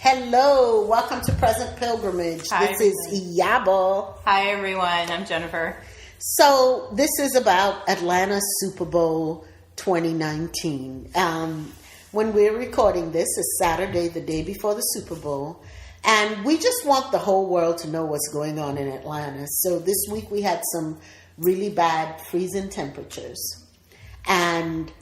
Hello, welcome to Present Pilgrimage. Hi, this is Iyabo. Hi everyone, I'm Jennifer. So this is about Atlanta Super Bowl 2019. When we're recording this, it's Saturday, the day before the Super Bowl. And we just want the whole world to know what's going on in Atlanta. So this week we had some really bad freezing temperatures. And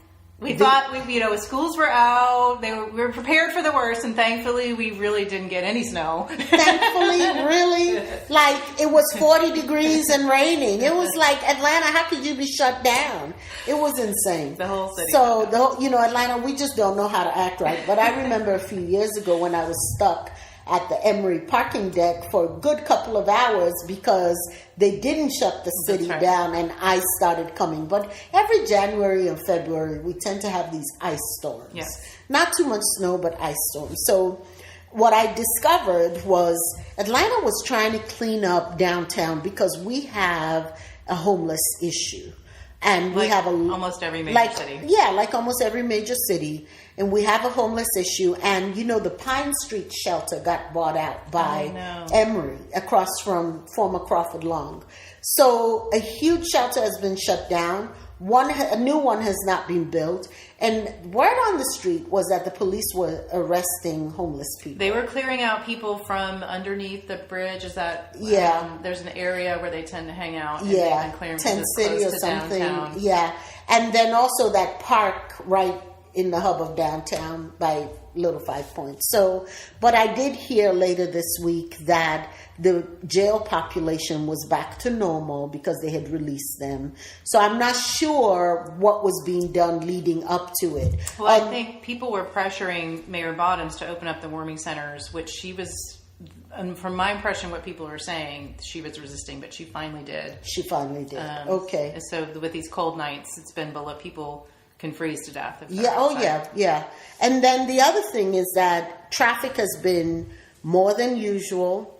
we thought, schools were out, we were prepared for the worst, and thankfully we really didn't get any snow. Thankfully, really, like it was 40 degrees and raining. It was like, Atlanta, how could you be shut down? It was insane. The whole city. So, Atlanta, we just don't know how to act right. But I remember a few years ago when I was stuck at the Emory parking deck for a good couple of hours because they didn't shut the city down and ice started coming. But every January and February, we tend to have these ice storms. Yes. Not too much snow, but ice storms. So what I discovered was Atlanta was trying to clean up downtown because we have a homeless issue. And we have almost every major city. Yeah, like almost every major city. And we have a homeless issue. And, the Pine Street shelter got bought out by Emory across from former Crawford Long. So a huge shelter has been shut down. A new one has not been built. And word on the street was that the police were arresting homeless people. They were clearing out people from underneath the bridge. Is that... Yeah. There's an area where they tend to hang out. And yeah. Clearing Tent City or something. Downtown. Yeah. And then also that park right in the hub of downtown by Little Five Points. So, but I did hear later this week that the jail population was back to normal because they had released them. So I'm not sure what was being done leading up to it. Well, I think people were pressuring Mayor Bottoms to open up the warming centers, which she was, and from my impression, what people were saying, she was resisting, but she finally did. She finally did. Okay. So with these cold nights, it's been below. People can freeze to death. Yeah. And then the other thing is that traffic has been more than usual.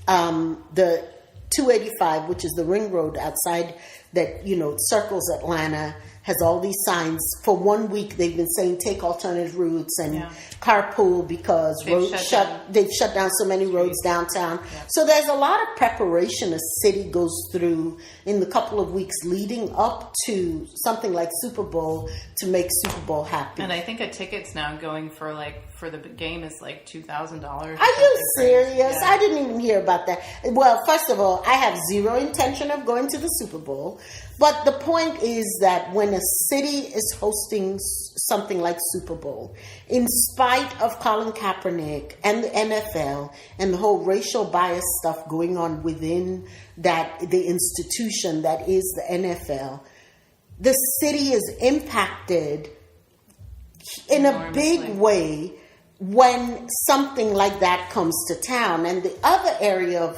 The 285, which is the ring road outside that, circles Atlanta, has all these signs. For 1 week, they've been saying take alternative routes and carpool because they've shut down so many roads downtown. Yeah. So there's a lot of preparation a city goes through in the couple of weeks leading up to something like Super Bowl to make Super Bowl happen. And I think a ticket's now going for the game is like $2,000. Are you serious? Yeah. I didn't even hear about that. Well, first of all, I have zero intention of going to the Super Bowl. But the point is that when a city is hosting something like Super Bowl, in spite of Colin Kaepernick and the NFL and the whole racial bias stuff going on within the institution that is the NFL, the city is impacted in a big way when something like that comes to town. And the other area of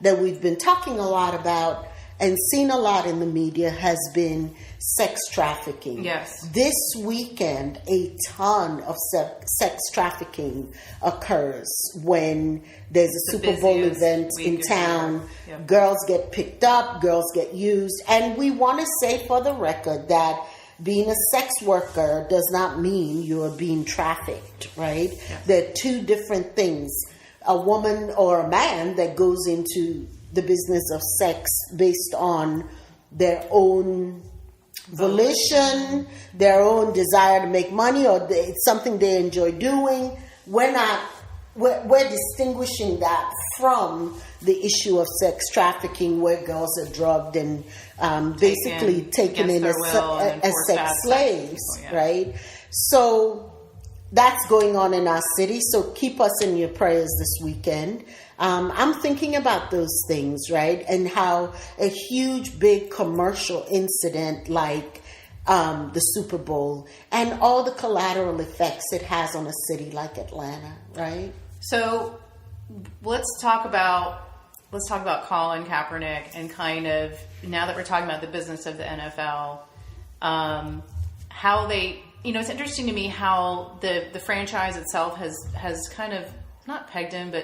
that we've been talking a lot about and seen a lot in the media has been sex trafficking. Yes. This weekend, a ton of sex trafficking occurs when there's a Super Bowl event in town. Yep. Girls get picked up, girls get used. And we want to say for the record that being a sex worker does not mean you are being trafficked, right? Yes. There are two different things. A woman or a man that goes into the business of sex based on their own volition, their own desire to make money, or it's something they enjoy doing. We're distinguishing that from the issue of sex trafficking, where girls are drugged and basically taken in as sex slaves, right? So that's going on in our city. So keep us in your prayers this weekend. I'm thinking about those things, right? And how a huge, big commercial incident like the Super Bowl and all the collateral effects it has on a city like Atlanta, right? So let's talk about Colin Kaepernick and kind of, now that we're talking about the business of the NFL, how they, it's interesting to me how the franchise itself has kind of not pegged him, but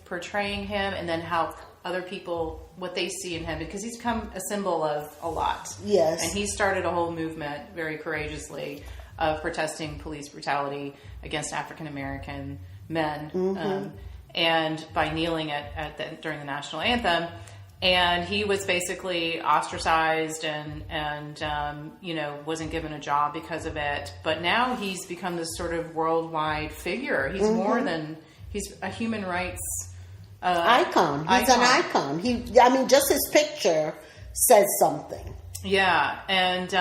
portraying him, and then how other people, what they see in him, because he's become a symbol of a lot. Yes. And he started a whole movement very courageously of protesting police brutality against African American men, and by kneeling during the national anthem. And he was basically ostracized and wasn't given a job because of it. But now he's become this sort of worldwide figure. He's more than, he's a human rights icon. He's an icon. Just his picture says something. Yeah, and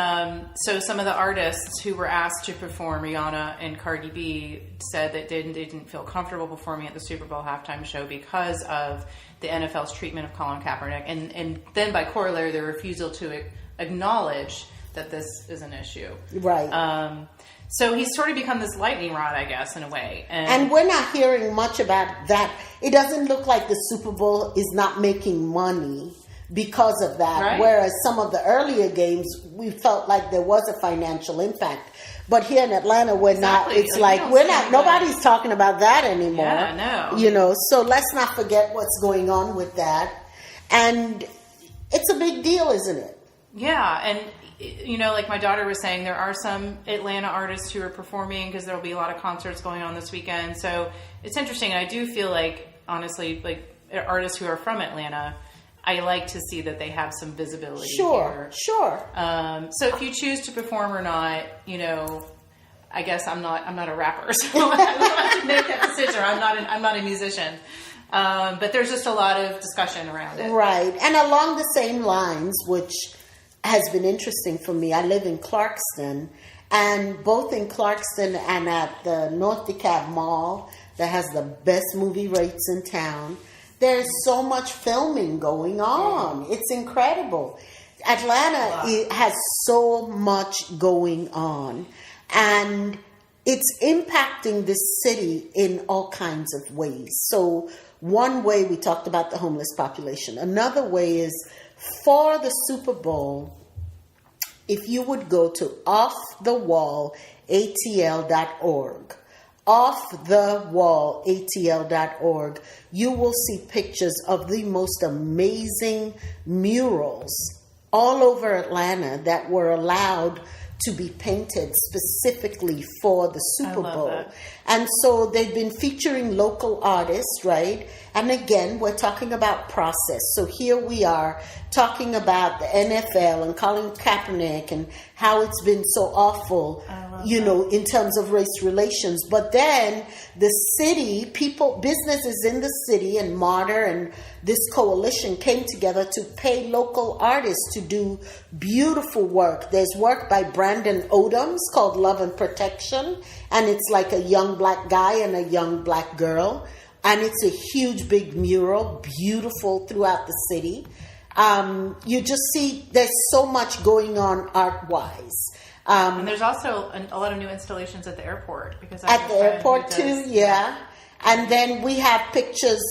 so some of the artists who were asked to perform, Rihanna and Cardi B, said that they didn't feel comfortable performing at the Super Bowl halftime show because of the NFL's treatment of Colin Kaepernick, and then by corollary, their refusal to acknowledge that this is an issue. Right. So he's sort of become this lightning rod, I guess, in a way. And we're not hearing much about that. It doesn't look like the Super Bowl is not making money because of that. Right. Whereas some of the earlier games, we felt like there was a financial impact. But here in Atlanta, we're not. It's nobody's talking about that anymore. Yeah, no. So let's not forget what's going on with that. And it's a big deal, isn't it? Yeah, and like my daughter was saying, there are some Atlanta artists who are performing because there'll be a lot of concerts going on this weekend. So it's interesting. I do feel like, honestly, like artists who are from Atlanta, I like to see that they have some visibility. Sure. So if you choose to perform or not, I guess I'm not a rapper, so I don't have to make that decision. I'm not a musician. But there's just a lot of discussion around it. Right. And along the same lines, which has been interesting for me, I live in Clarkston, and both in Clarkston and at the North DeKalb Mall that has the best movie rates in town, there's so much filming going on. It's incredible. Atlanta has so much going on, and it's impacting this city in all kinds of ways. So one way, we talked about the homeless population. Another way is for the Super Bowl, if you would go to offthewallatl.org, offthewallatl.org, you will see pictures of the most amazing murals all over Atlanta that were allowed to be painted specifically for the Super Bowl. And so they've been featuring local artists, right? And again, we're talking about process. So here we are talking about the NFL and Colin Kaepernick and how it's been so awful, in terms of race relations. But then the city, businesses in the city and Martyr and this coalition came together to pay local artists to do beautiful work. There's work by Brandon Odoms called Love and Protection, and it's like a young black guy and a young black girl. And it's a huge, big mural, beautiful throughout the city. You just see there's so much going on art-wise. And there's also a lot of new installations at the airport. At the airport too, yeah. And then we have pictures,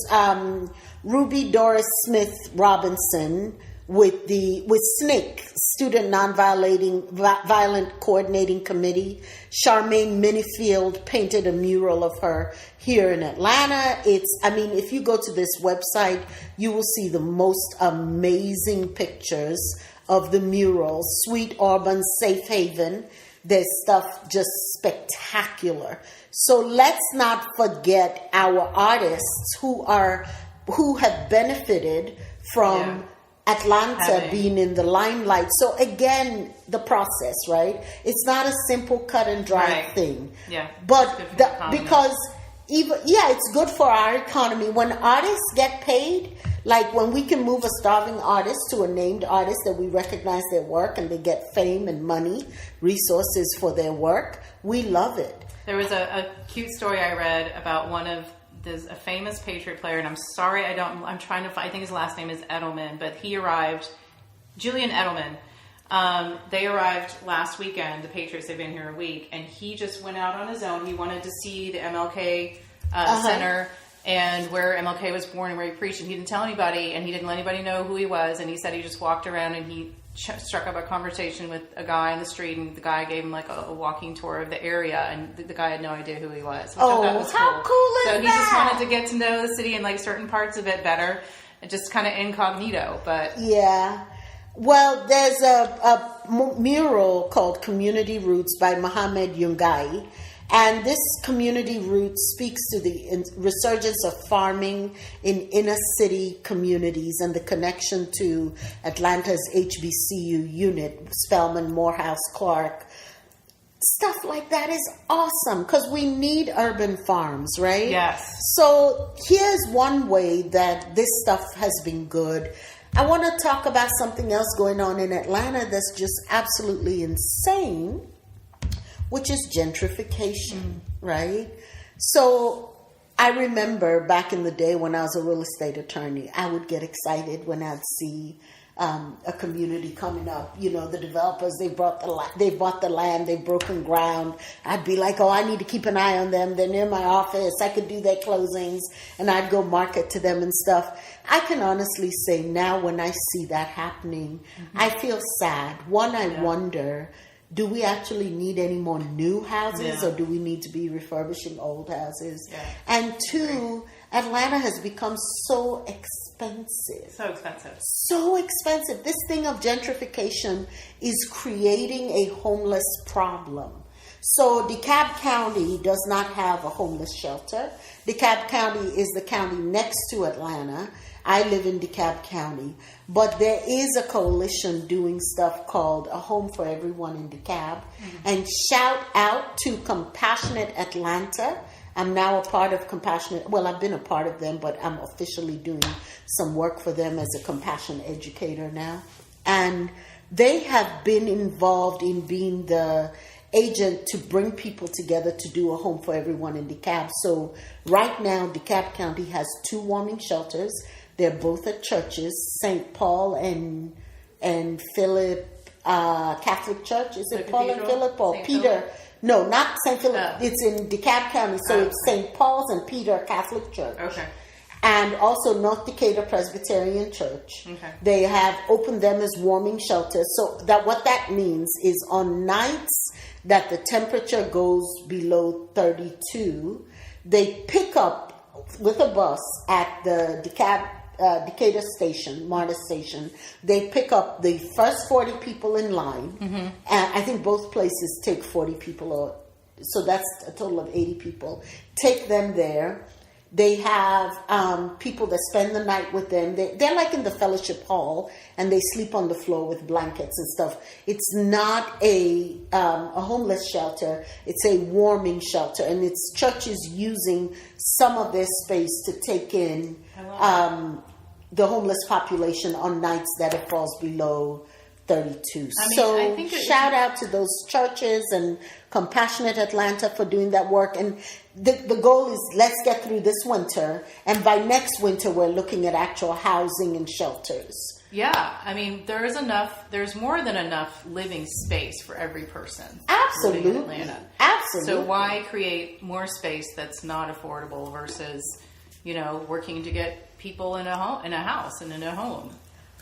Ruby Doris Smith Robinson with SNCC, Student Nonviolent Coordinating Committee. Charmaine Minifield painted a mural of her here in Atlanta. If you go to this website, you will see the most amazing pictures of the murals. Sweet Auburn Safe Haven. There's stuff just spectacular. So let's not forget our artists who have benefited from Atlanta being in the limelight. So again, the process, right? It's not a simple cut and dry thing. Yeah. But it's good for our economy. When artists get paid, like when we can move a starving artist to a named artist that we recognize their work and they get fame and money, resources for their work, we love it. There was a cute story I read about there's a famous Patriot player, and I'm sorry I'm trying to find, I think his last name is Edelman, but he arrived, Julian Edelman. They arrived last weekend, the Patriots, they've been here a week, and he just went out on his own. He wanted to see the MLK Center and where MLK was born and where he preached, and he didn't tell anybody, and he didn't let anybody know who he was, and he said he just walked around and he struck up a conversation with a guy on the street, and the guy gave him like a walking tour of the area, and the guy had no idea who he was. How cool is that? So he just wanted to get to know the city and like certain parts of it better, and just kind of incognito. But yeah, well, there's a mural called Community Roots by Mohammed Yungai, And this community route speaks to the resurgence of farming in inner city communities and the connection to Atlanta's HBCU unit, Spelman, Morehouse, Clark. Stuff like that is awesome because we need urban farms, right? Yes. So here's one way that this stuff has been good. I want to talk about something else going on in Atlanta that's just absolutely insane, which is gentrification, right? So I remember back in the day when I was a real estate attorney, I would get excited when I'd see a community coming up. You know, the developers, they bought the land, they've broken ground. I'd be like, oh, I need to keep an eye on them. They're near my office. I could do their closings, and I'd go market to them and stuff. I can honestly say now when I see that happening, I feel sad. One, I wonder, do we actually need any more new houses or do we need to be refurbishing old houses? Yeah. And two, Atlanta has become so expensive. So expensive. This thing of gentrification is creating a homeless problem. So DeKalb County does not have a homeless shelter. DeKalb County is the county next to Atlanta. I live in DeKalb County, but there is a coalition doing stuff called A Home for Everyone in DeKalb. And shout out to Compassionate Atlanta. I'm now a part of Compassionate. Well, I've been a part of them, but I'm officially doing some work for them as a compassion educator now. And they have been involved in being the agent to bring people together to do a home for everyone in DeKalb. So right now, DeKalb County has 2 warming shelters. They're both at churches, St. Paul and Philip Catholic Church. Is it Paul and Philip or St. Peter? Philip? No, not St. Philip. No. It's in DeKalb County, so it's St. Paul's and Peter Catholic Church. Okay. And also North Decatur Presbyterian Church. Okay. They have opened them as warming shelters. So that what that means is on nights that the temperature goes below 32, they pick up with a bus at the Decatur station, MARTA station. They pick up the first 40 people in line. And I think both places take 40 people, so that's a total of 80 people. Take them there. They have people that spend the night with them. They're like in the fellowship hall, and they sleep on the floor with blankets and stuff. It's not a homeless shelter. It's a warming shelter, and it's churches using some of their space to take in the homeless population on nights that it falls below 32. I think shout out to those churches and Compassionate Atlanta for doing that work. And the goal is let's get through this winter, and by next winter we're looking at actual housing and shelters. Yeah, I mean there's more than enough living space for every person. Absolutely. Living in Atlanta. Absolutely. So why create more space that's not affordable versus, working to get people in a house and in a home.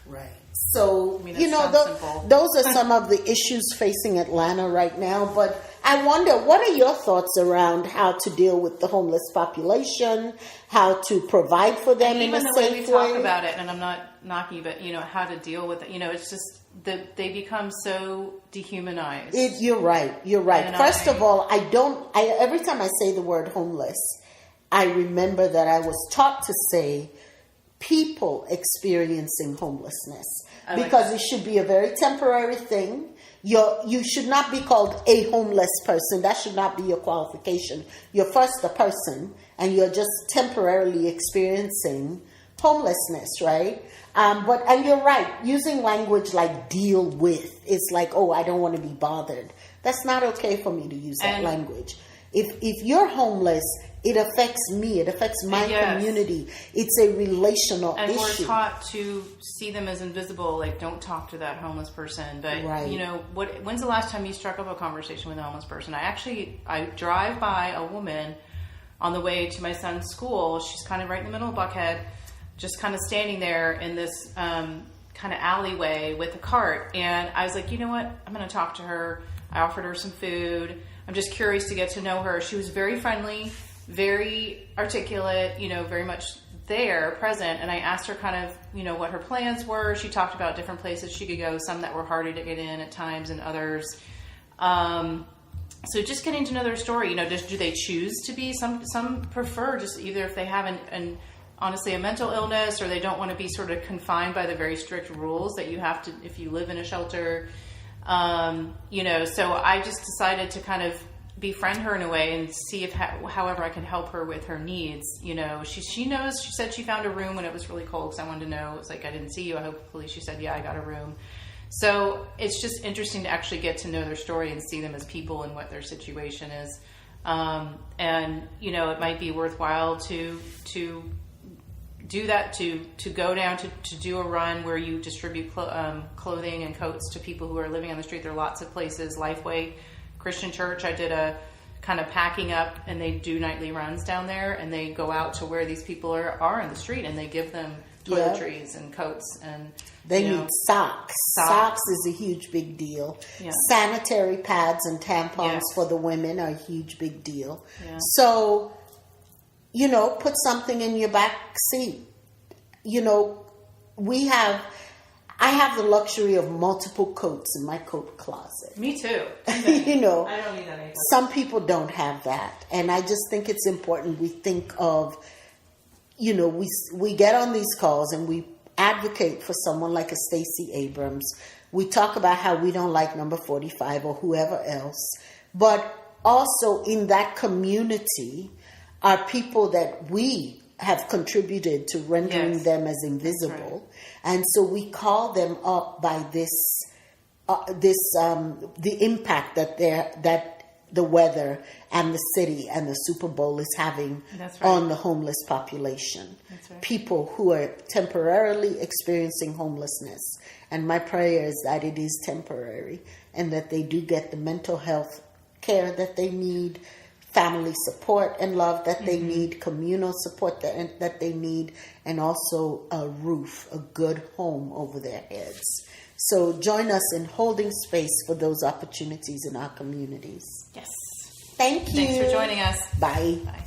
Right. So, those are some of the issues facing Atlanta right now. But I wonder, what are your thoughts around how to deal with the homeless population, how to provide for them in a safe way? Even the way we talk about it, and I'm not knocking, but, how to deal with it. It's just that they become so dehumanized. You're right. And First of all, every time I say the word homeless, I remember that I was taught to say people experiencing homelessness because it should be a very temporary thing. You should not be called a homeless person. That should not be your qualification. You're first a person, and you're just temporarily experiencing homelessness, right? And you're right. Using language like "deal with" is like, oh, I don't want to be bothered. That's not okay for me to use that language. If you're homeless, it affects me. It affects my community. It's a relational issue. And we're taught to see them as invisible, like don't talk to that homeless person. But, when's the last time you struck up a conversation with a homeless person? I drive by a woman on the way to my son's school. She's kind of right in the middle of Buckhead, just kind of standing there in this kind of alleyway with a cart. And I was like, you know what? I'm going to talk to her. I offered her some food. I'm just curious to get to know her. She was very friendly, very articulate, very much there, present. And I asked her kind of, what her plans were. She talked about different places she could go, some that were harder to get in at times and others. So just getting to know their story, do they choose to be, some prefer just either if they have honestly a mental illness, or they don't want to be sort of confined by the very strict rules that you have to, if you live in a shelter, so I just decided to kind of befriend her in a way and see if however I can help her with her needs. She knows, she said she found a room when it was really cold, because I wanted to know. It was like, I didn't see you. Hopefully she said, yeah, I got a room. So it's just interesting to actually get to know their story and see them as people and what their situation is. It might be worthwhile to do that, to go down to do a run where you distribute clothing and coats to people who are living on the street. There are lots of places. Lifeway Christian Church, I did a kind of packing up, and they do nightly runs down there, and they go out to where these people are in the street, and they give them toiletries and coats, and they need socks. Socks is a huge big deal. Yeah. Sanitary pads and tampons for the women are a huge big deal. Yeah. So, put something in your back seat. I have the luxury of multiple coats in my coat closet. Me too. I don't need that anymore. Some people don't have that. And I just think it's important we think of, we get on these calls and we advocate for someone like a Stacey Abrams. We talk about how we don't like number 45 or whoever else. But also in that community are people that we have contributed to rendering them as invisible. Right. And so we call them up by the impact that the weather and the city and the Super Bowl is having on the homeless population. Right. People who are temporarily experiencing homelessness. And my prayer is that it is temporary and that they do get the mental health care that they need, family support and love that they need, communal support that they need, and also a roof, a good home over their heads. So join us in holding space for those opportunities in our communities. Yes. Thank you. Thanks for joining us. Bye. Bye.